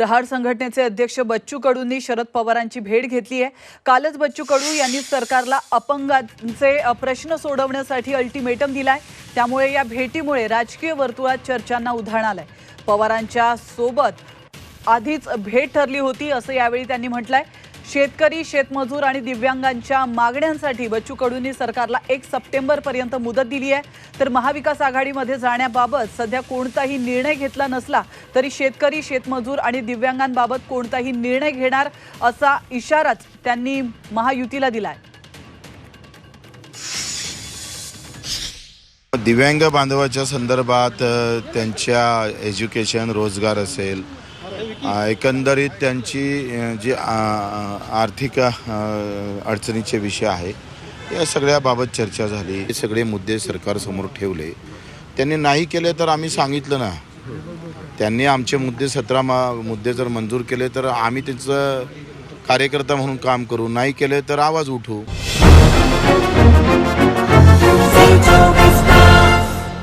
प्रहार संघटनेचे अध्यक्ष बच्चू कडूंनी शरद पवारांची भेट घेतली आहे। कालच बच्चू कडू यांनी सरकारला अपंगांचे प्रश्न सोडवण्यासाठी अल्टिमेटम दिलाय। त्यामुळे या भेटीमुळे राजकीय वर्तुळात चर्चांना उधाण आलंय। पवारांच्या सोबत आधीच भेट ठरली होती असं यावेळी त्यांनी म्हटलंय। शेतकरी, शेतमजूर आणि दिव्यांगांच्या मागण्यांसाठी बच्चू कडूंनी सरकारला 1 सप्टेंबर पर्यंत मुदत दिली आहे। तर महाविकास आघाडीमध्ये जाण्याबाबत सध्या कोणताही निर्णय घेतला नसला तरी शेतकरी, शेतमजूर आणि दिव्यांगांबाबत कोणताही निर्णय घेणार असा इशाराच त्यांनी महायुतीला दिलाय। दिव्यांग बांधवाच्या संदर्भात त्यांच्या एज्युकेशन, रोजगार असेल, एकंदरीत त्यांची जी आर्थिक अडचणीचे विषय आहे या सगळ्याबाबत चर्चा झाली। हे सगळे मुद्दे सरकारसमोर ठेवले। त्यांनी नाही केले तर आम्ही सांगितलं ना, त्यांनी आमचे मुद्दे 17 मुद्दे जर मंजूर केले तर आम्ही त्यांचं कार्यकर्ता म्हणून काम करू, नाही केले तर आवाज उठवू।